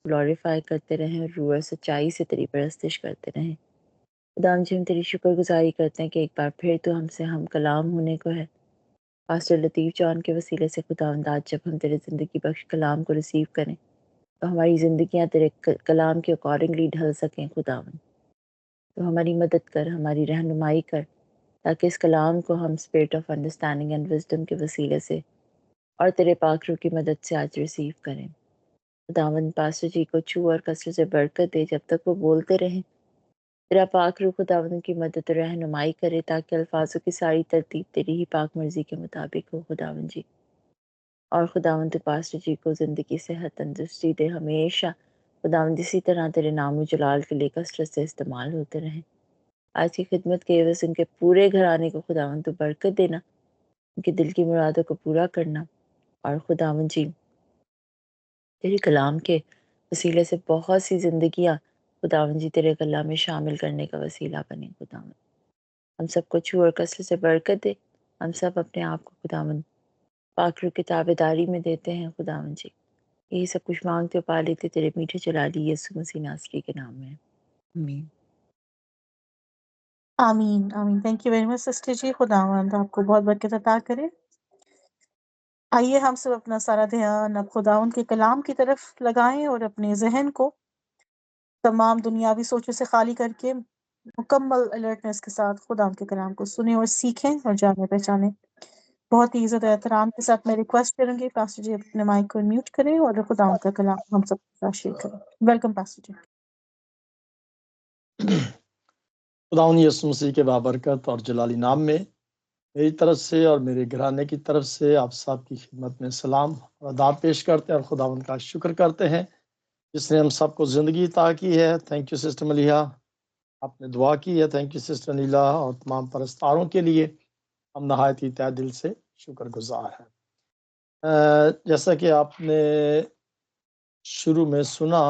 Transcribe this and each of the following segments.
Glorify کرتے رہیں اور روح اور سچائی سے تیری پرستش کرتے رہیں۔ خداوند جی ہم تیری شکر گزاری کرتے ہیں کہ ایک بار پھر تو ہم سے ہم کلام ہونے کو ہے۔ پاسٹر لطیف جان کے وسیلے سے خداوند آج جب ہم تیرے زندگی بخش کلام کو ریسیو کریں تو ہماری زندگیاں تیرے کلام کے اکارڈنگلی ڈھل سکیں خداوند۔ تو ہماری مدد کر، ہماری رہنمائی کر، تاکہ اس کلام کو ہم spirit of understanding and wisdom کے وسیلے سے اور تیرے پاک روح کی مدد سے آج ریسیو کریں۔ خداوند پاسٹر جی کو چھو اور کثرت سے برکت دے جب تک وہ بولتے رہیں۔ تیرا پاک روح خداوند کی مدد اور رہنمائی کرے تاکہ الفاظوں کی ساری ترتیب تیری ہی پاک مرضی کے مطابق ہو خداوند جی۔ اور خداوند پاسٹر جی کو زندگی صحت تندرستی دے، ہمیشہ خداوند اسی طرح تیرے نام و جلال کے لیے کثرت سے استعمال ہوتے رہیں۔ آج کی خدمت کے عوض ان کے پورے گھرانے کو خداوند تو برکت دینا، ان کے دل کی مرادوں کو پورا کرنا، اور خداوند جی تیرے کلام کے وسیلے سے بہت سی زندگیاں خداوند جی تیرے کلام میں شامل کرنے کا وسیلہ بنے خداوند۔ ہم سب کو چھو اور کثرت سے برکت دے۔ ہم سب اپنے آپ کو خداوند پاک روح کی تابع داری میں دیتے ہیں خداوند جی۔ یہی سب کچھ مانگتے و پا لیتے تیرے میٹھے جلالی یسوع مسیح ناصری کے نام میں، آمین۔ آمین آمین۔ Thank you very much sister جی، خداوند آپ کو بہت برکت عطا کرے۔ آئیے ہم سب اپنا سارا دھیان اب خداوند کے کلام کی طرف لگائیں اور اپنے ذہن کو تمام دنیاوی سوچوں سے خالی کر کے مکمل الرٹنس کے ساتھ خداوند کے کلام کو سنیں اور سیکھیں اور جانیں پہچانیں۔ بہت ہی عزت و احترام کے ساتھ میں ریکویسٹ کروں گی پاسٹر جی اپنے مائک کو میوٹ کریں اور خداوند کا کلام ہم سب کے ساتھ شیئر کریں۔ ویلکم پاسٹر جی۔ خداوند یسوع مسیح کے بابرکت اور جلالی نام میں میری طرف سے اور میرے گھرانے کی طرف سے آپ سب کی خدمت میں سلام اور آداب پیش کرتے ہیں اور خداوند کا شکر کرتے ہیں جس نے ہم سب کو زندگی عطا کی ہے۔ تھینک یو سسٹر ملیحہ، آپ نے دعا کی ہے۔ تھینک یو سسٹر نیلا اور تمام پرستاروں کے لیے ہم نہایت ہی تہ دل سے شکر گزار ہیں۔ جیسا کہ آپ نے شروع میں سنا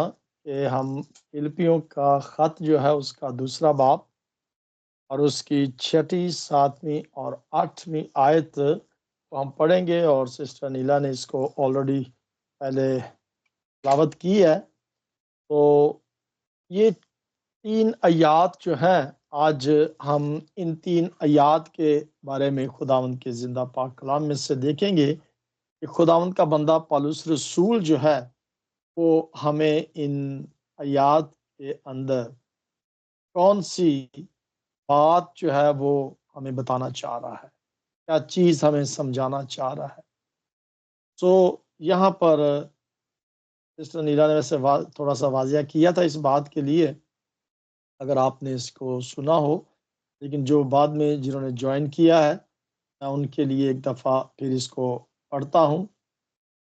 کہ ہم فلپیوں کا خط جو ہے اس کا دوسرا باب اور اس کی 6، 7 اور 8 آیت کو ہم پڑھیں گے، اور سسٹر نیلا نے اس کو آلریڈی پہلے تلاوت کی ہے۔ تو یہ 3 آیات جو ہیں، آج ہم ان 3 آیات کے بارے میں خداوند کے زندہ پاک کلام میں سے دیکھیں گے کہ خداوند کا بندہ پالوس رسول جو ہے وہ ہمیں ان آیات کے اندر کون سی بات جو ہے وہ ہمیں بتانا چاہ رہا ہے، کیا چیز ہمیں سمجھانا چاہ رہا ہے۔ سو یہاں پر سسٹر نیلا نے ویسے تھوڑا سا واضح کیا تھا اس بات کے لیے، اگر آپ نے اس کو سنا ہو، لیکن جو بعد میں جنہوں نے جوائن کیا ہے میں ان کے لیے ایک دفعہ پھر اس کو پڑھتا ہوں،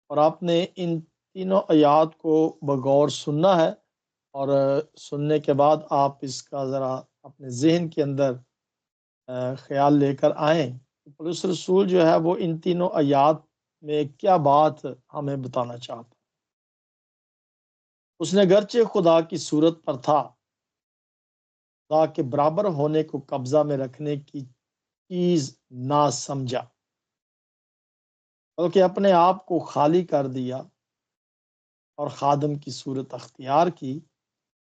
اور آپ نے ان تینوں آیات کو بغور سننا ہے، اور سننے کے بعد آپ اس کا ذرا اپنے ذہن کے اندر خیال لے کر آئیں۔ پولس رسول جو ہے وہ ان تینوں آیات میں کیا بات ہمیں بتانا چاہتا۔ اس نے گرچہ خدا کی صورت پر تھا، خدا کے برابر ہونے کو قبضہ میں رکھنے کی چیز نہ سمجھا، بلکہ اپنے آپ کو خالی کر دیا اور خادم کی صورت اختیار کی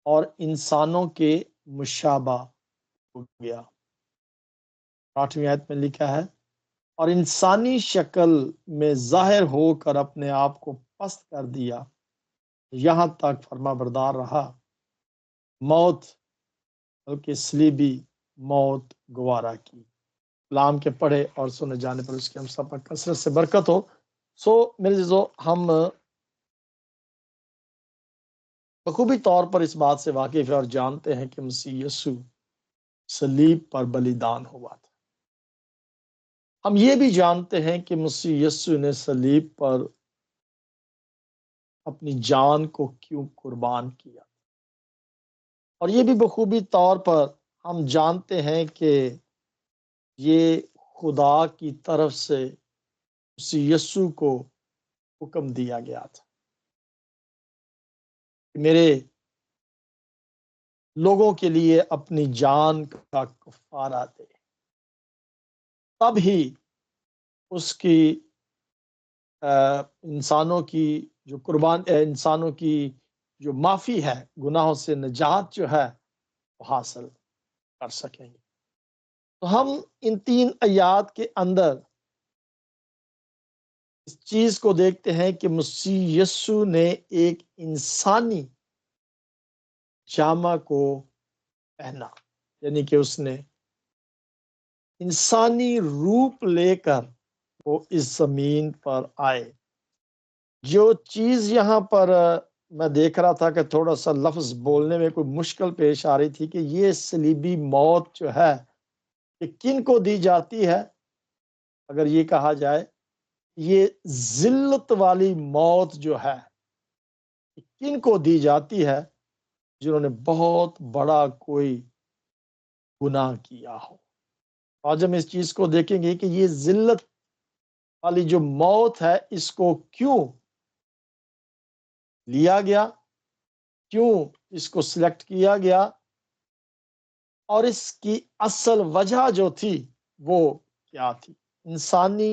اور انسانوں کے مشابہ ہو گیا۔ 8ویں آیت میں لکھا ہے، اور انسانی شکل میں ظاہر ہو کر اپنے آپ کو پست کر دیا، یہاں تک فرما بردار رہا، موت بلکہ صلیبی موت گوارا کی۔ کلام کے پڑھے اور سنے جانے پر اس کی ہم سب پر کثرت سے برکت ہو۔ سو میرے عزیزو، ہم بخوبی طور پر اس بات سے واقف ہیں اور جانتے ہیں کہ مسیح یسوع صلیب پر بلیدان ہوا تھا۔ ہم یہ بھی جانتے ہیں کہ مسیح یسوع نے صلیب پر اپنی جان کو کیوں قربان کیا، اور یہ بھی بخوبی طور پر ہم جانتے ہیں کہ یہ خدا کی طرف سے مسیح یسوع کو حکم دیا گیا تھا کہ میرے لوگوں کے لیے اپنی جان کا کفارہ دے، تب ہی اس کی انسانوں کی جو انسانوں کی جو معافی ہے، گناہوں سے نجات جو ہے وہ حاصل کر سکیں گے۔ تو ہم ان 3 آیات کے اندر اس چیز کو دیکھتے ہیں کہ مسیح یسو نے ایک انسانی جامہ کو پہنا، یعنی کہ اس نے انسانی روپ لے کر وہ اس زمین پر آئے۔ جو چیز یہاں پر میں دیکھ رہا تھا کہ تھوڑا سا لفظ بولنے میں کوئی مشکل پیش آ رہی تھی کہ یہ صلیبی موت جو ہے کہ کن کو دی جاتی ہے۔ اگر یہ کہا جائے یہ ذلت والی موت جو ہے کن کو دی جاتی ہے، جنہوں نے بہت بڑا کوئی گناہ کیا ہو۔ آج ہم اس چیز کو دیکھیں گے کہ یہ ذلت والی جو موت ہے اس کو کیوں لیا گیا، کیوں اس کو سلیکٹ کیا گیا، اور اس کی اصل وجہ جو تھی وہ کیا تھی۔ انسانی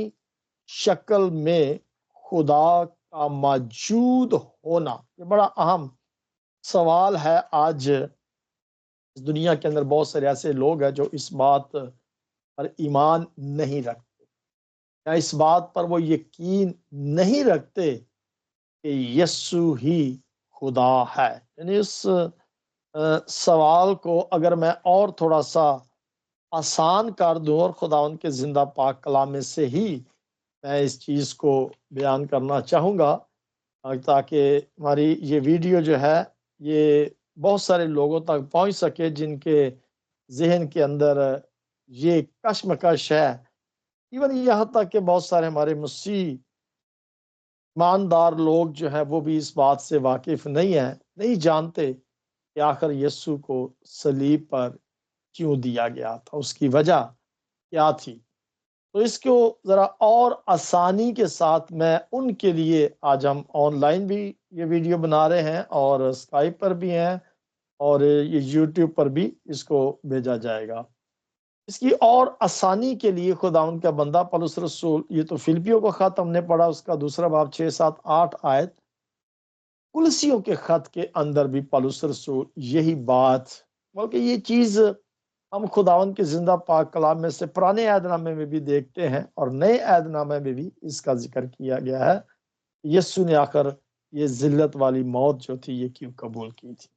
شکل میں خدا کا موجود ہونا، یہ بڑا اہم سوال ہے۔ آج اس دنیا کے اندر بہت سارے ایسے لوگ ہیں جو اس بات پر ایمان نہیں رکھتے، یا اس بات پر وہ یقین نہیں رکھتے کہ یسوع ہی خدا ہے۔ یعنی اس سوال کو اگر میں اور تھوڑا سا آسان کر دوں اور خدا ان کے زندہ پاک کلام میں سے ہی میں اس چیز کو بیان کرنا چاہوں گا، تاکہ ہماری یہ ویڈیو جو ہے یہ بہت سارے لوگوں تک پہنچ سکے جن کے ذہن کے اندر یہ کشمکش ہے۔ ایون یہاں تک کہ بہت سارے ہمارے مسیح ایماندار لوگ جو ہیں وہ بھی اس بات سے واقف نہیں ہیں، نہیں جانتے کہ آخر یسوع کو صلیب پر کیوں دیا گیا تھا، اس کی وجہ کیا تھی۔ تو اس کو ذرا اور آسانی کے ساتھ میں ان کے لیے آج ہم آن لائن بھی یہ ویڈیو بنا رہے ہیں اور اسکائپ پر بھی ہیں اور یہ یوٹیوب پر بھی اس کو بھیجا جائے گا۔ اس کی اور آسانی کے لیے خداوند کا بندہ پولس رسول، یہ تو فلپیوں کا خط ہم نے پڑھا، اس کا دوسرا باب 6 7 8 آیت، کلسیوں کے خط کے اندر بھی پولس رسول یہی بات، بلکہ یہ چیز ہم خداوند کے زندہ پاک کلام میں سے پرانے عہد نامے میں بھی دیکھتے ہیں اور نئے عہد نامے میں بھی اس کا ذکر کیا گیا ہے۔ یسوع نے آخر یہ ذلت والی موت جو تھی یہ کیوں قبول کی تھی۔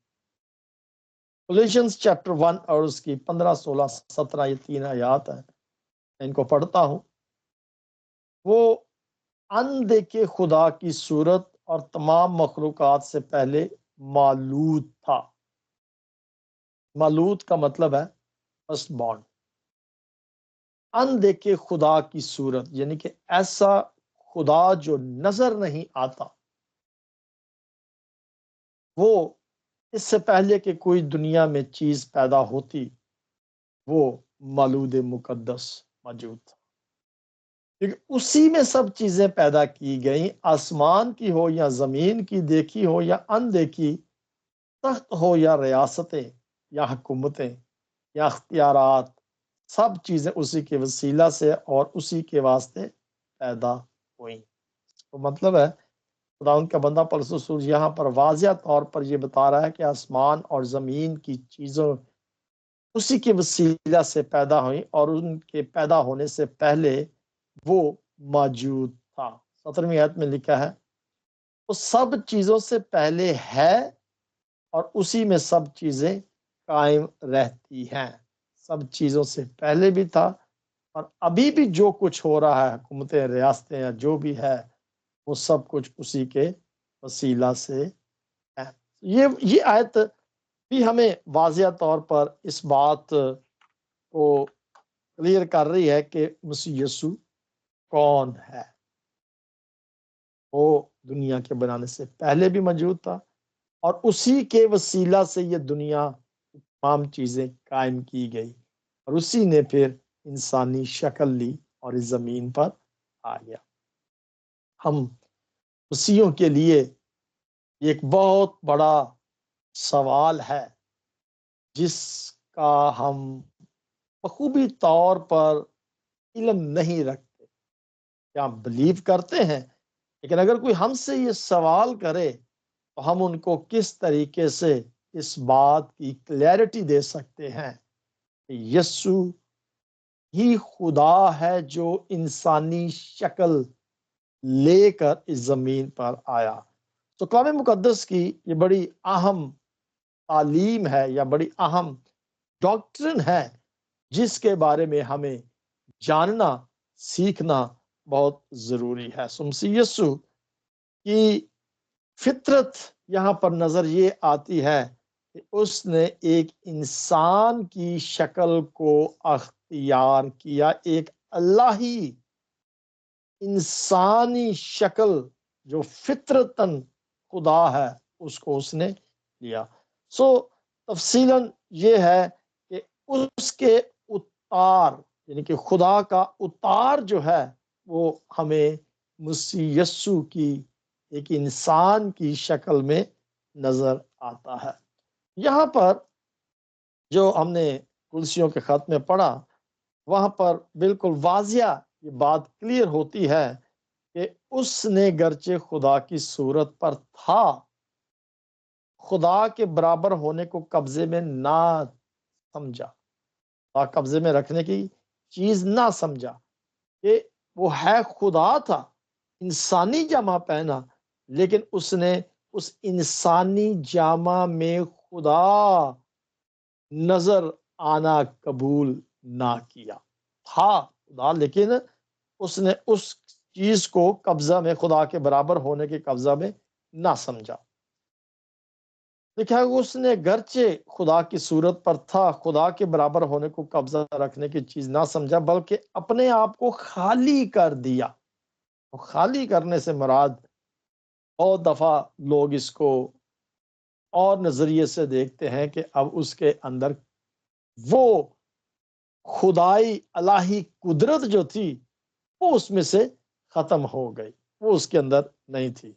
کولیشنز چیپٹر 1 اور اس کی 15 16 17 یہ 3 آیات ہیں، میں ان کو پڑھتا ہوں۔ وہ اندیکھے خدا کی صورت اور تمام مخلوقات سے پہلے مولود تھا۔ مولود کا مطلب ہے فرسٹ بورن۔ اندیکھے خدا کی صورت یعنی کہ ایسا خدا جو نظر نہیں آتا، وہ اس سے پہلے کہ کوئی دنیا میں چیز پیدا ہوتی وہ مولود مقدس موجود تھا، کیونکہ اسی میں سب چیزیں پیدا کی گئیں، آسمان کی ہو یا زمین کی دیکھی ہو یا اندیکھی، تخت ہو یا ریاستیں یا حکومتیں یا اختیارات، سب چیزیں اسی کے وسیلہ سے اور اسی کے واسطے پیدا ہوئیں۔ تو مطلب ہے خدا ان کا بندہ پولس رسول یہاں پر واضح طور پر یہ بتا رہا ہے کہ آسمان اور زمین کی چیزوں اسی کے وسیلہ سے پیدا ہوئیں اور ان کے پیدا ہونے سے پہلے وہ موجود تھا۔ 17ویں آیت میں لکھا ہے وہ سب چیزوں سے پہلے ہے اور اسی میں سب چیزیں قائم رہتی ہیں۔ سب چیزوں سے پہلے بھی تھا اور ابھی بھی جو کچھ ہو رہا ہے، حکومتیں، ریاستیں یا جو بھی ہے، وہ سب کچھ اسی کے وسیلہ سے ہے۔ یہ آیت بھی ہمیں واضح طور پر اس بات کو کلیئر کر رہی ہے کہ مسیح یسوع کون ہے۔ وہ دنیا کے بنانے سے پہلے بھی موجود تھا اور اسی کے وسیلہ سے یہ دنیا تمام چیزیں قائم کی گئی اور اسی نے پھر انسانی شکل لی اور اس زمین پر آ گیا۔ ہم مسیحیوں کے لیے ایک بہت بڑا سوال ہے جس کا ہم بخوبی طور پر علم نہیں رکھتے، کیا بلیو کرتے ہیں، لیکن اگر کوئی ہم سے یہ سوال کرے تو ہم ان کو کس طریقے سے اس بات کی کلیئرٹی دے سکتے ہیں کہ یسوع ہی خدا ہے جو انسانی شکل لے کر اس زمین پر آیا۔ تو کلام مقدس کی یہ بڑی اہم تعلیم ہے یا بڑی اہم ڈاکٹرن ہے جس کے بارے میں ہمیں جاننا سیکھنا بہت ضروری ہے۔ مسیح یسوع کی فطرت یہاں پر نظر یہ آتی ہے کہ اس نے ایک انسان کی شکل کو اختیار کیا، ایک الہی انسانی شکل جو فطرتاً خدا ہے اس کو اس نے لیا۔ تفصیلاً یہ ہے کہ اس کے اتار یعنی کہ خدا کا اتار جو ہے وہ ہمیں مسیح یسوع کی ایک انسان کی شکل میں نظر آتا ہے۔ یہاں پر جو ہم نے کلسیوں کے خط میں پڑھا وہاں پر بالکل واضح یہ بات کلیئر ہوتی ہے کہ اس نے گرچہ خدا کی صورت پر تھا، خدا کے برابر ہونے کو قبضے میں نہ سمجھا، قبضے میں رکھنے کی چیز نہ سمجھا کہ وہ ہے خدا تھا، انسانی جامہ پہنا، لیکن اس نے اس انسانی جامہ میں خدا نظر آنا قبول نہ کیا۔ تھا خدا لیکن اس نے اس چیز کو قبضہ میں خدا کے برابر ہونے کے قبضہ میں نہ سمجھا۔ لکھا ہے اس نے گرچہ خدا کی صورت پر تھا، خدا کے برابر ہونے کو قبضہ رکھنے کی چیز نہ سمجھا، بلکہ اپنے آپ کو خالی کر دیا۔ خالی کرنے سے مراد بہت دفعہ لوگ اس کو اور نظریے سے دیکھتے ہیں کہ اب اس کے اندر وہ خدائی الہی قدرت جو تھی وہ اس میں سے ختم ہو گئی، وہ اس کے اندر نہیں تھی،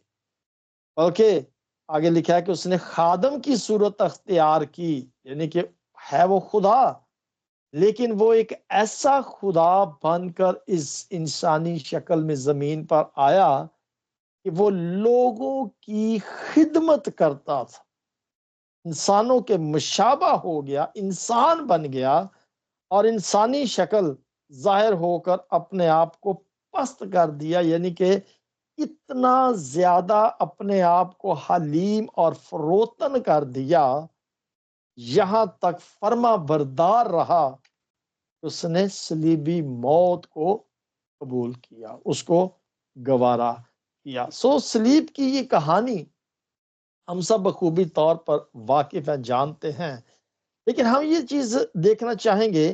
بلکہ آگے لکھا ہے کہ اس نے خادم کی صورت اختیار کی، یعنی کہ ہے وہ خدا لیکن وہ ایک ایسا خدا بن کر اس انسانی شکل میں زمین پر آیا کہ وہ لوگوں کی خدمت کرتا تھا، انسانوں کے مشابہ ہو گیا، انسان بن گیا اور انسانی شکل ظاہر ہو کر اپنے آپ کو پست کر دیا، یعنی کہ اتنا زیادہ اپنے آپ کو حلیم اور فروتن کر دیا، یہاں تک فرما بردار رہا، اس نے صلیبی موت کو قبول کیا، اس کو گوارا کیا۔ صلیب کی یہ کہانی ہم سب بخوبی طور پر واقف ہیں، جانتے ہیں، لیکن ہم یہ چیز دیکھنا چاہیں گے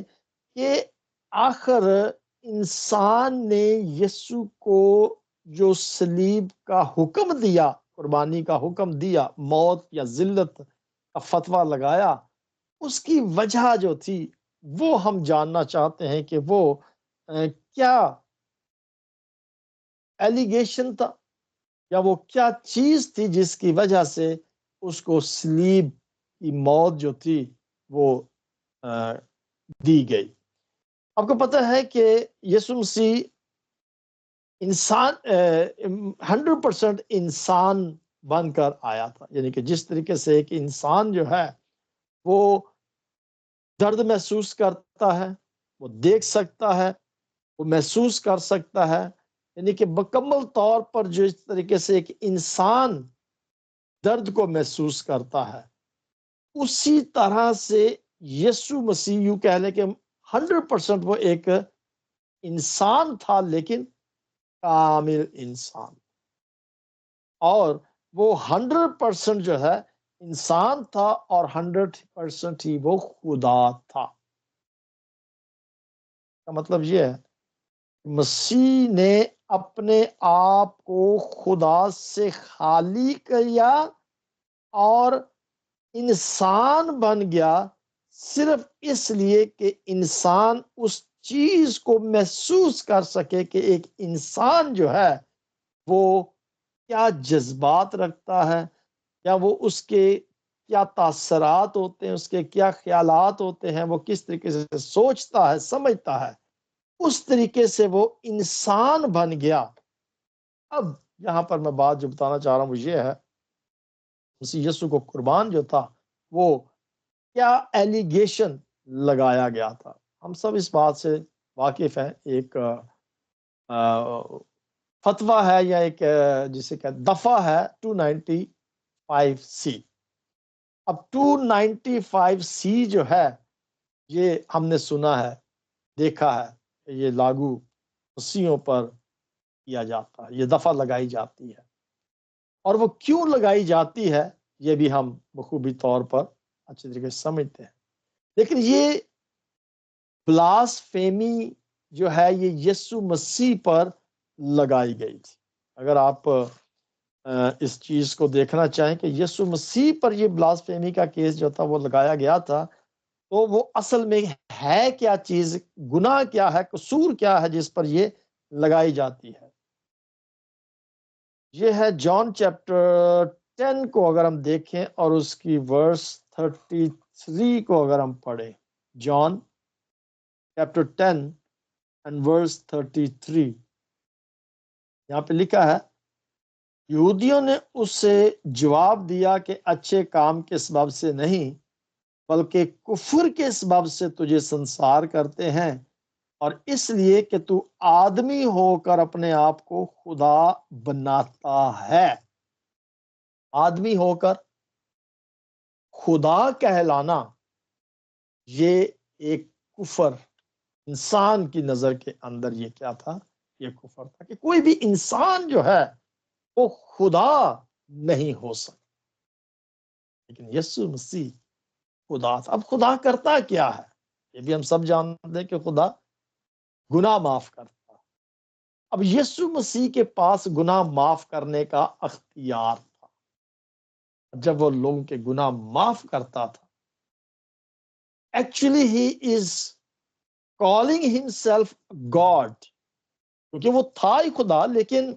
کہ آخر انسان نے یسوع کو جو صلیب کا حکم دیا، قربانی کا حکم دیا، موت یا ذلت کا فتویٰ لگایا، اس کی وجہ جو تھی وہ ہم جاننا چاہتے ہیں کہ وہ کیا ایلیگیشن تھا یا وہ کیا چیز تھی جس کی وجہ سے اس کو صلیب کی موت جو تھی وہ دی گئی۔ آپ کو پتہ ہے کہ یسوع مسیح انسان 100% انسان بن کر آیا تھا، یعنی کہ جس طریقے سے ایک انسان جو ہے وہ درد محسوس کرتا ہے، وہ دیکھ سکتا ہے، وہ محسوس کر سکتا ہے، یعنی کہ مکمل طور پر جو اس طریقے سے ایک انسان درد کو محسوس کرتا ہے، اسی طرح سے یسوع مسیح یوں کہہ لیں کہ 100% وہ ایک انسان تھا لیکن کامل انسان، اور وہ 100% جو ہے انسان تھا اور 100% ہی وہ خدا تھا۔ کا مطلب یہ ہے مسیح نے اپنے آپ کو خدا سے خالی کیا اور انسان بن گیا، صرف اس لیے کہ انسان اس چیز کو محسوس کر سکے کہ ایک انسان جو ہے وہ کیا جذبات رکھتا ہے، یا وہ اس کے کیا تاثرات ہوتے ہیں، اس کے کیا خیالات ہوتے ہیں، وہ کس طریقے سے سوچتا ہے، سمجھتا ہے، اس طریقے سے وہ انسان بن گیا۔ اب یہاں پر میں بات جو بتانا چاہ رہا ہوں وہ یہ ہے مسیح یسوع کو قربان جو تھا وہ کیا ایلیگیشن لگایا گیا تھا. ہم سب اس بات سے واقف ہیں. ایک فتویٰ ہے یا ایک جسے کہ دفعہ ہے 295C. اب 295C جو ہے یہ ہم نے سنا ہے، دیکھا ہے کہ یہ لاگو مسیحوں پر کیا جاتا ہے، یہ دفعہ لگائی جاتی ہے. اور وہ کیوں لگائی جاتی ہے یہ بھی ہم بخوبی طور پر اچھی طریقے سے سمجھتے ہیں. لیکن یہ بلاسفیمی جو ہے یہ یسوع مسیح پر لگائی گئی تھی. اگر آپ اس چیز کو دیکھنا چاہیں کہ یسوع مسیح پر یہ بلاسفیمی کا کیس جو تھا وہ لگایا گیا تھا، تو وہ اصل میں ہے کیا چیز، گناہ کیا ہے، قصور کیا ہے جس پر یہ لگائی جاتی ہے. یہ ہے جان چیپٹر 10 کو اگر ہم دیکھیں اور اس کی ورس 33 کو اگر ہم پڑھیں. جان چیپٹر 10 and verse 33 یہاں پہ لکھا ہے، یہودیوں نے اس سے جواب دیا کہ اچھے کام کے سبب سے نہیں بلکہ کفر کے سبب سے تجھے سنسار کرتے ہیں، اور اس لیے کہ تو آدمی ہو کر اپنے آپ کو خدا بناتا ہے. آدمی ہو کر خدا کہلانا یہ ایک کفر، انسان کی نظر کے اندر یہ کیا تھا، یہ کفر تھا کہ کوئی بھی انسان جو ہے وہ خدا نہیں ہو سکتا. لیکن یسوع مسیح خدا تھا. اب خدا کرتا کیا ہے یہ بھی ہم سب جانتے ہیں کہ خدا گناہ معاف کرتا. اب یسوع مسیح کے پاس گناہ معاف کرنے کا اختیار تھا. جب وہ لوگوں کے گناہ معاف کرتا تھا، actually he is calling himself God, کیونکہ وہ تھا ہی خدا، لیکن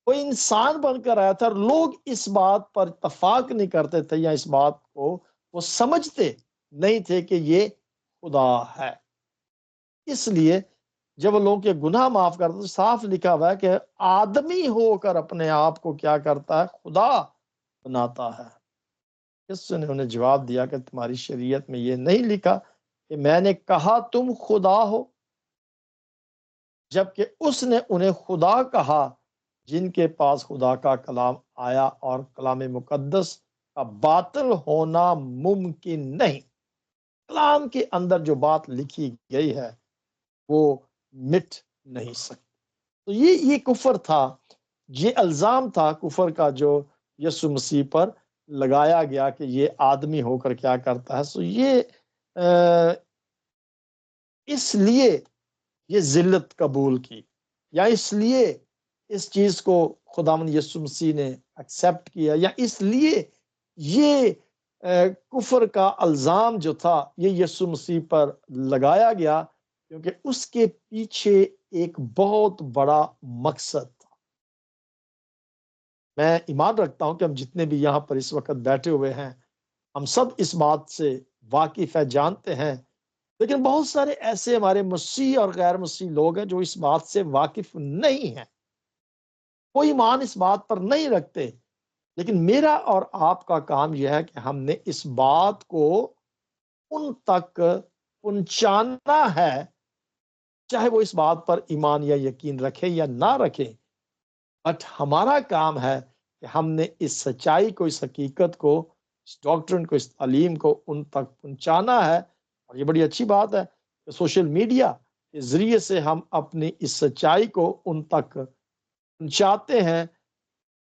وہ انسان بن کر آیا تھا. لوگ اس بات پر اتفاق نہیں کرتے تھے یا اس بات کو وہ سمجھتے نہیں تھے کہ یہ خدا ہے. اس لیے جب وہ لوگوں کے گناہ معاف کرتا تو صاف لکھا ہوا ہے کہ آدمی ہو کر اپنے آپ کو کیا کرتا ہے، خدا بناتا ہے. اس نے انہیں جواب دیا کہ تمہاری شریعت میں یہ نہیں لکھا کہ میں نے کہا تم خدا ہو، جبکہ اس نے انہیں خدا کہا جن کے پاس خدا کا کلام آیا، اور کلام مقدس کا باطل ہونا ممکن نہیں. کلام کے اندر جو بات لکھی گئی ہے وہ مٹ نہیں سکتی. تو یہ کفر تھا، یہ الزام تھا کفر کا جو یسوع مسیح پر لگایا گیا کہ یہ آدمی ہو کر کیا کرتا ہے. سو یہ اس لیے یہ ذلت قبول کی، یا اس لیے اس چیز کو خداوند یسوع مسیح نے ایکسیپٹ کیا، یا اس لیے یہ کفر کا الزام جو تھا یہ یسوع مسیح پر لگایا گیا، کیونکہ اس کے پیچھے ایک بہت بڑا مقصد تھا. میں ایمان رکھتا ہوں کہ ہم جتنے بھی یہاں پر اس وقت بیٹھے ہوئے ہیں ہم سب اس بات سے واقف ہے، جانتے ہیں. لیکن بہت سارے ایسے ہمارے مسیح اور غیر مسیح لوگ ہیں جو اس بات سے واقف نہیں ہیں، کوئی ایمان اس بات پر نہیں رکھتے. لیکن میرا اور آپ کا کام یہ ہے کہ ہم نے اس بات کو ان تک پہنچانا ہے، چاہے وہ اس بات پر ایمان یا یقین رکھے یا نہ رکھے. بٹ ہمارا کام ہے کہ ہم نے اس سچائی کو، اس حقیقت کو، اس ڈاکٹرن کو، اس تعلیم کو ان تک پہنچانا ہے. اور یہ بڑی اچھی بات ہے کہ سوشل میڈیا کے ذریعے سے ہم اپنی اس سچائی کو ان تک پہنچاتے ہیں.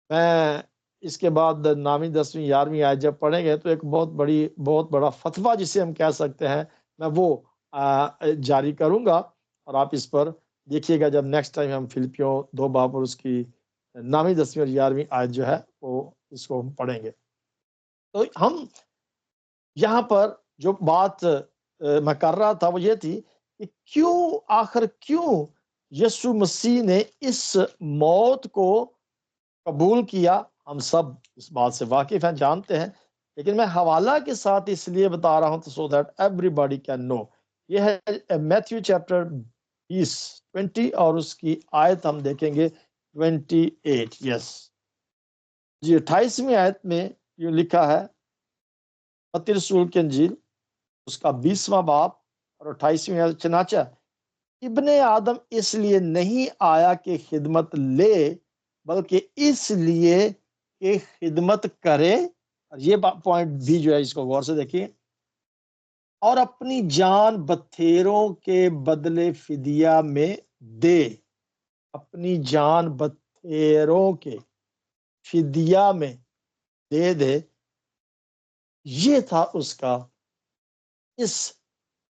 میں اس کے بعد 9ویں 10ویں 11ویں آیت جب پڑھیں گے تو ایک بہت بڑا فتویٰ جسے ہم کہہ سکتے ہیں میں وہ جاری کروں گا، اور آپ اس پر دیکھیے گا جب نیکسٹ ٹائم ہم فلپیوں 2 باب اور اس کی 9ویں 10ویں اور 11ویں آیت جو ہے وہ اس کو ہم پڑھیں گے. تو ہم یہاں پر جو بات میں کر رہا تھا وہ یہ تھی کہ آخر کیوں یسوع مسیح نے اس موت کو قبول کیا. ہم سب اس بات سے واقف ہیں، جانتے ہیں، لیکن میں حوالہ کے ساتھ اس لیے بتا رہا ہوں تو سو دیٹ ایوری باڈی کین نو. یہ ہے میتھیو چیپٹر 20 اور اس کی آیت ہم دیکھیں گے 28. یس جی 28ویں آیت میں یہ لکھا ہے متی رسول کی انجیل اس کا 20واں باب اور 28ویں آیت، چنانچہ ابن آدم اس لیے نہیں آیا کہ خدمت لے بلکہ اس لیے کہ خدمت کرے، اور یہ پوائنٹ بھی جو ہے اس کو غور سے دیکھیے، اور اپنی جان بتھیروں کے بدلے فدیہ میں دے، اپنی جان بتھیروں کے فدیہ میں دے دے۔ یہ تھا اس کا اس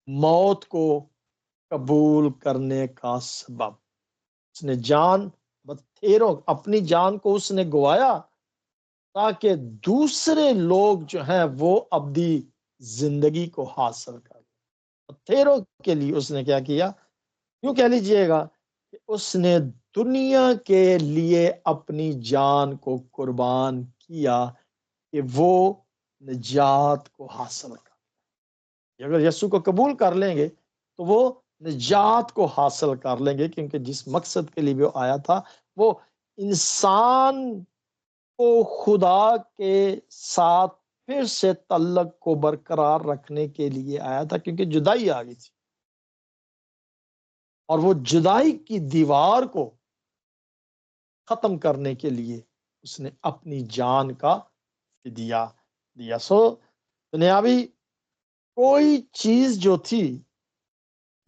موت کو قبول کرنے کا سبب۔ اس نے جان بتھیروں اپنی جان کو اس نے گوایا تاکہ دوسرے لوگ جو ہیں وہ ابدی زندگی کو حاصل کر لیں۔ بتھیروں کے لیے اس نے کیا کیا؟ یوں کہہ لیجئے گا کہ اس نے دنیا کے لیے اپنی جان کو قربان کیا کہ وہ نجات کو حاصل کر۔ اگر یسوع کو قبول کر لیں گے تو وہ نجات کو حاصل کر لیں گے، کیونکہ جس مقصد کے لیے وہ آیا تھا وہ انسان کو خدا کے ساتھ پھر سے تعلق کو برقرار رکھنے کے لیے آیا تھا، کیونکہ جدائی آ گئی تھی، اور وہ جدائی کی دیوار کو ختم کرنے کے لیے اس نے اپنی جان کا فدیہ دیا۔ دنیاوی کوئی چیز جو تھی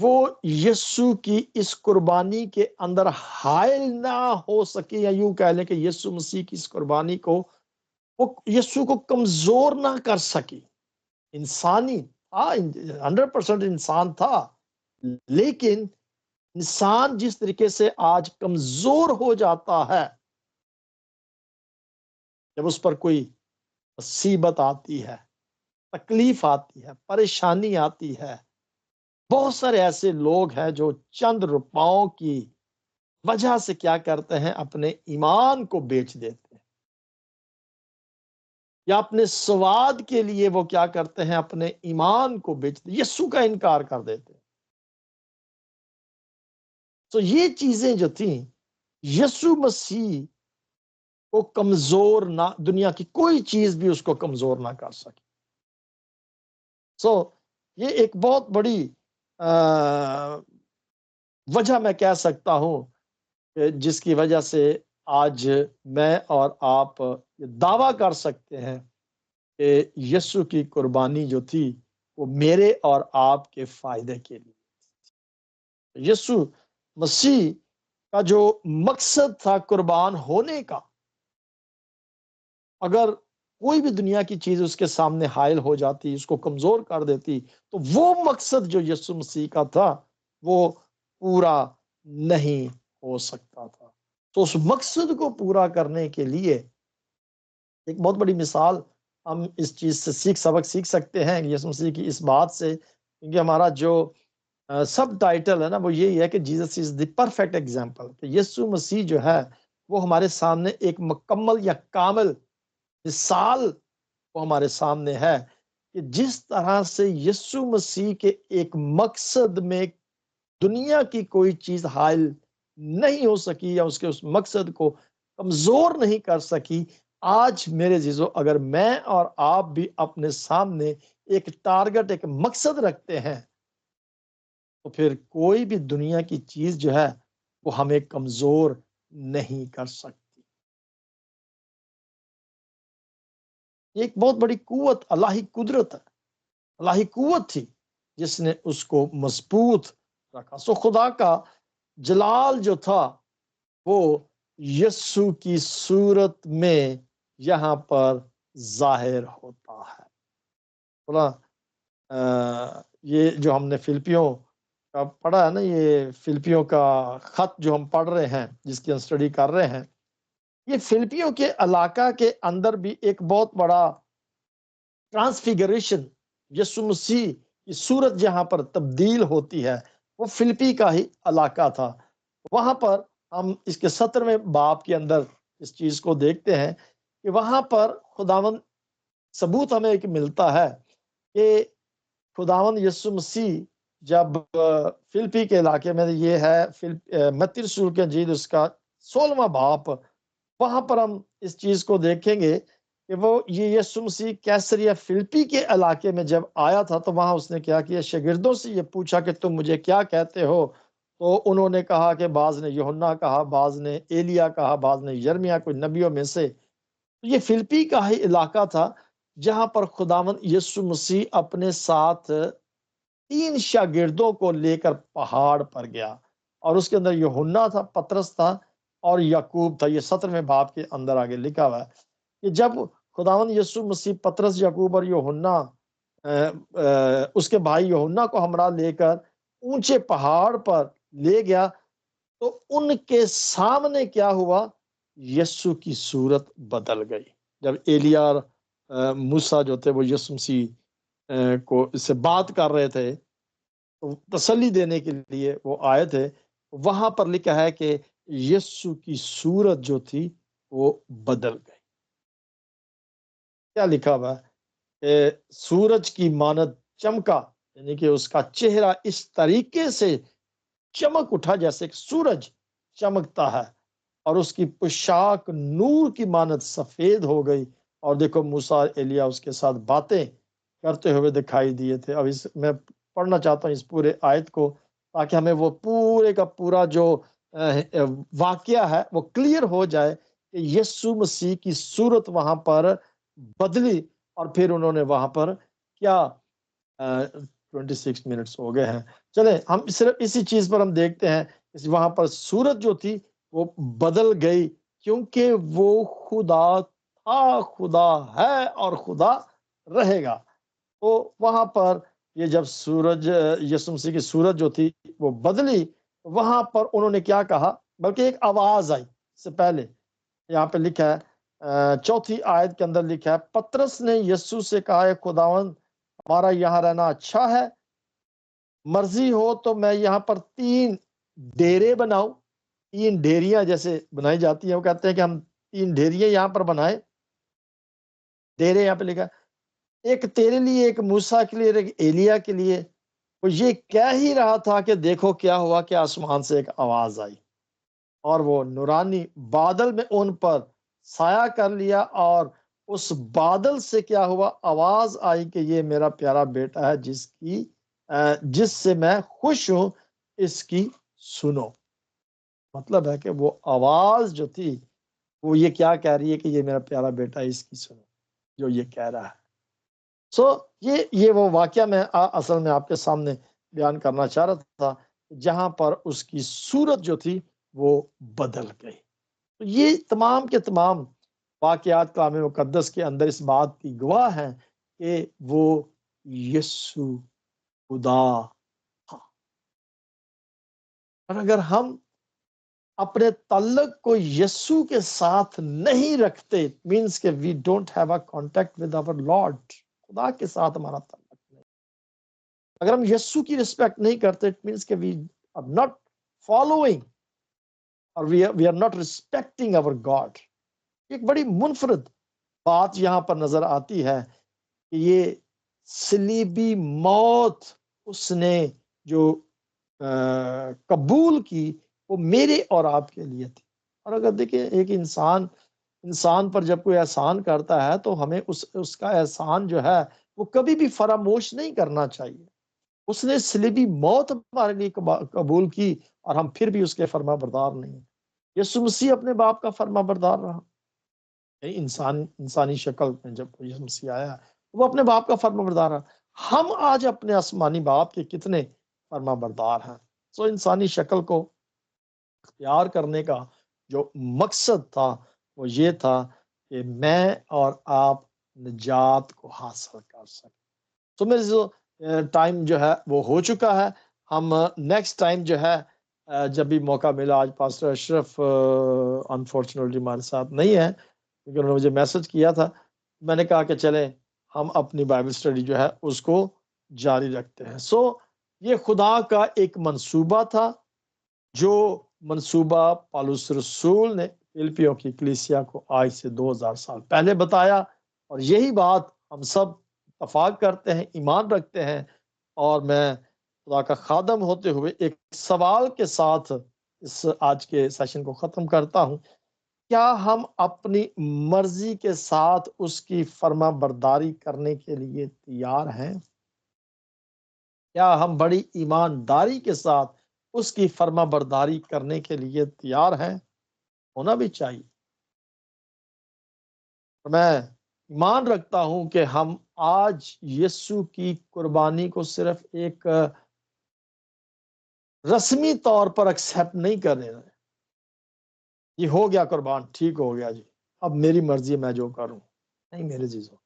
وہ یسوع کی اس قربانی کے اندر حائل نہ ہو سکی، یا یوں کہہ لیں کہ یسوع مسیح کی اس قربانی کو وہ یسوع کو کمزور نہ کر سکی۔ انسانی تھا، 100% انسان تھا، لیکن انسان جس طریقے سے آج کمزور ہو جاتا ہے جب اس پر کوئی مصیبت آتی ہے، تکلیف آتی ہے، پریشانی آتی ہے، بہت سارے ایسے لوگ ہیں جو چند روپاؤں کی وجہ سے کیا کرتے ہیں؟ اپنے ایمان کو بیچ دیتے ہیں، یا اپنے سواد کے لیے وہ کیا کرتے ہیں؟ اپنے ایمان کو بیچتے، یسوع کا انکار کر دیتے ہیں۔ تو یہ چیزیں جو تھیں یسوع مسیح کو کمزور نہ، دنیا کی کوئی چیز بھی اس کو کمزور نہ کر سکی۔ یہ ایک بہت بڑی وجہ میں کہہ سکتا ہوں کہ جس کی وجہ سے آج میں اور آپ یہ دعویٰ کر سکتے ہیں کہ یسوع کی قربانی جو تھی وہ میرے اور آپ کے فائدے کے لیے۔ یسوع مسیح کا جو مقصد تھا قربان ہونے کا، اگر کوئی بھی دنیا کی چیز اس کے سامنے حائل ہو جاتی، اس کو کمزور کر دیتی، تو وہ مقصد جو یسوع مسیح کا تھا وہ پورا نہیں ہو سکتا تھا۔ تو اس مقصد کو پورا کرنے کے لیے ایک بہت بڑی مثال ہم اس چیز سے سبق سیکھ سکتے ہیں یسوع مسیح کی اس بات سے، کیونکہ ہمارا جو سب ٹائٹل ہے نا وہ یہی ہے کہ Jesus is the perfect example, کہ یسوع مسیح جو ہے وہ ہمارے سامنے ایک مکمل یا کامل مثال وہ ہمارے سامنے ہے، کہ جس طرح سے یسوع مسیح کے ایک مقصد میں دنیا کی کوئی چیز حائل نہیں ہو سکی یا اس کے اس مقصد کو کمزور نہیں کر سکی، آج میرے عزیزو اگر میں اور آپ بھی اپنے سامنے ایک ٹارگٹ، ایک مقصد رکھتے ہیں، تو پھر کوئی بھی دنیا کی چیز جو ہے وہ ہمیں کمزور نہیں کر سکتی۔ ایک بہت بڑی قوت، الہی قدرت ہے، الہی قوت تھی جس نے اس کو مضبوط رکھا۔ خدا کا جلال جو تھا وہ یسوع کی صورت میں یہاں پر ظاہر ہوتا ہے۔ یہ جو ہم نے فلپیوں کا پڑھا ہے نا، یہ فلپیوں کا خط جو ہم پڑھ رہے ہیں، جس کی ہم اسٹڈی کر رہے ہیں، یہ فلپیوں کے علاقہ کے اندر بھی ایک بہت بڑا ٹرانسفیگریشن، یسوع مسیح کی صورت جہاں پر تبدیل ہوتی ہے، وہ فلپی کا ہی علاقہ تھا۔ وہاں پر ہم اس کے 17ویں باب کے اندر اس چیز کو دیکھتے ہیں کہ وہاں پر خداوند ثبوت ہمیں ایک ملتا ہے کہ خداوند یسوع مسیح جب فلپی کے علاقے میں، یہ ہے متی رسول کی انجیل اس کا 16واں باب، وہاں پر ہم اس چیز کو دیکھیں گے کہ وہ یہ یسوع مسیح کیسریا فلپی کے علاقے میں جب آیا تھا تو وہاں اس نے کیا کیا، شاگردوں سے یہ پوچھا کہ تم مجھے کیا کہتے ہو؟ تو انہوں نے کہا کہ بعض نے یوحنا کہا، بعض نے ایلیا کہا، بعض نے یرمیا، کوئی نبیوں میں سے۔ تو یہ فلپی کا ہی علاقہ تھا جہاں پر خداوند یسوع مسیح اپنے ساتھ 3 شاگردوں کو لے کر پہاڑ پر گیا، اور اس کے اندر یوحنا تھا، پترس تھا اور یعقوب تھا۔ یہ 17ویں باب کے اندر آگے لکھا ہوا ہے کہ جب خداوند یسوع مسیح پترس، یعقوب اور یوحنا اس کے بھائی یوحنا کو ہمراہ لے کر اونچے پہاڑ پر لے گیا تو ان کے سامنے کیا ہوا؟ یسوع کی صورت بدل گئی۔ جب ایلیا اور موسیٰ جو تھے وہ یسوع مسیح کو اس سے بات کر رہے تھے، تسلی دینے کے لیے وہ آئے تھے، وہاں پر لکھا ہے کہ یسوع کی صورت جو تھی وہ بدل گئی۔ کیا لکھا ہوا ہے کہ سورج کی مانند چمکا، یعنی کہ اس کا چہرہ اس طریقے سے چمک اٹھا جیسے کہ سورج چمکتا ہے، اور اس کی پوشاک نور کی مانند سفید ہو گئی، اور دیکھو موسیٰ اور ایلیا اس کے ساتھ باتیں کرتے ہوئے دکھائی دیے تھے۔ اب میں پڑھنا چاہتا ہوں اس پورے آیت کو تاکہ ہمیں وہ پورے کا پورا جو واقعہ ہے وہ کلیئر ہو جائے کہ یسوع مسیح کی صورت وہاں پر بدلی، اور پھر انہوں نے وہاں پر کیا 26 منٹس ہو گئے ہیں۔ چلیں ہم صرف اسی چیز پر ہم دیکھتے ہیں، وہاں پر صورت جو تھی وہ بدل گئی، کیونکہ وہ خدا تھا، خدا ہے اور خدا رہے گا۔ تو وہاں پر یہ جب سورج یسوع مسیح کی صورت جو تھی وہ بدلی، وہاں پر انہوں نے کیا کہا، بلکہ ایک آواز آئی سے پہلے یہاں پہ لکھا ہے 4 آیت کے اندر لکھا ہے، پترس نے یسوع سے کہا، اے خداوند ہمارا یہاں رہنا اچھا ہے، مرضی ہو تو میں یہاں پر 3 ڈیرے بناؤں۔ 3 ڈیریاں جیسے بنائی جاتی ہیں، وہ کہتے ہیں کہ ہم 3 ڈیریاں یہاں پر بنائیں۔ ڈیرے یہاں پہ لکھا ہے، ایک تیرے لیے، ایک موسیٰ کے لیے، ایک ایلیا کے لیے۔ وہ یہ کہہ ہی رہا تھا کہ دیکھو کیا ہوا کہ آسمان سے ایک آواز آئی، اور وہ نورانی بادل میں ان پر سایہ کر لیا، اور اس بادل سے کیا ہوا؟ آواز آئی کہ یہ میرا پیارا بیٹا ہے جس سے میں خوش ہوں، اس کی سنو۔ مطلب ہے کہ وہ آواز جو تھی وہ یہ کیا کہہ رہی ہے کہ یہ میرا پیارا بیٹا ہے، اس کی سنو، جو یہ کہہ رہا ہے۔ یہ وہ واقعہ میں اصل میں آپ کے سامنے بیان کرنا چاہ رہا تھا، جہاں پر اس کی صورت جو تھی وہ بدل گئی۔ تو یہ تمام کے تمام واقعات کلام مقدس کے اندر اس بات کی گواہ ہیں کہ وہ یسوع خدا تھا۔ اور اگر ہم اپنے تعلق کو یسوع کے ساتھ نہیں رکھتے، مینس کہ we don't have a contact with our lord, خدا کے ساتھ ہمارا تعلق نہیں، اگر ہم یسوع کی رسپیکٹ نہیں کرتے، اٹ مینس کہ وی آر ناٹ فالوئنگ اور we are not respecting our God. ایک بڑی منفرد بات یہاں پر نظر آتی ہے کہ یہ صلیبی موت اس نے جو قبول کی وہ میرے اور آپ کے لیے تھی۔ اور اگر دیکھیں ایک انسان پر جب کوئی احسان کرتا ہے تو ہمیں اس کا احسان جو ہے وہ کبھی بھی فراموش نہیں کرنا چاہیے۔ اس نے صلیبی موت ہمارے لیے قبول کی، اور ہم پھر بھی اس کے فرما بردار نہیں۔ یسوع مسیح اپنے باپ کا فرما بردار رہا، انسانی شکل میں جب یسوع مسیح آیا وہ اپنے باپ کا فرما بردار رہا۔ ہم آج اپنے آسمانی باپ کے کتنے فرما بردار ہیں؟ انسانی شکل کو اختیار کرنے کا جو مقصد تھا وہ یہ تھا کہ میں اور آپ نجات کو حاصل کر سکیں۔ تو میرے جو ٹائم جو ہے وہ ہو چکا ہے، ہم نیکسٹ ٹائم جو ہے جب بھی موقع ملا، آج پاسٹر اشرف انفارچونیٹلی ہمارے ساتھ نہیں ہے کیونکہ انہوں نے مجھے میسج کیا تھا، میں نے کہا کہ چلیں ہم اپنی بائبل اسٹڈی جو ہے اس کو جاری رکھتے ہیں۔ یہ خدا کا ایک منصوبہ تھا، جو منصوبہ پالوس رسول نے فلپیوں کی کلیسیا کو آج سے 2000 سال پہلے بتایا، اور یہی بات ہم سب اتفاق کرتے ہیں، ایمان رکھتے ہیں۔ اور میں خدا کا خادم ہوتے ہوئے ایک سوال کے ساتھ اس آج کے سیشن کو ختم کرتا ہوں کیا ہم اپنی مرضی کے ساتھ اس کی فرما برداری کرنے کے لیے تیار ہیں؟ کیا ہم بڑی ایمانداری کے ساتھ اس کی فرما برداری کرنے کے لیے تیار ہیں؟ ہونا بھی چاہیے۔ میں ایمان رکھتا ہوں کہ ہم آج یسوع کی قربانی کو صرف ایک رسمی طور پر ایکسیپٹ نہیں کر رہے ہیں، یہ ہو گیا قربان، ٹھیک ہو گیا جی، اب میری مرضی میں جو کروں، نہیں میرے عزیزو،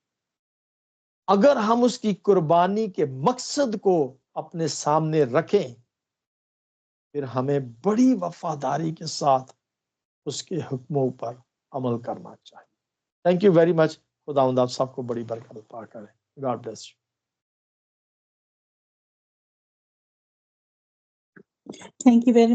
اگر ہم اس کی قربانی کے مقصد کو اپنے سامنے رکھیں پھر ہمیں بڑی وفاداری کے ساتھ اس کے حکموں پر عمل کرنا چاہیے۔ تھینک یو ویری مچ۔ خداوند آپ سب کو بڑی برکت عطا کرے۔ God bless you. Thank you very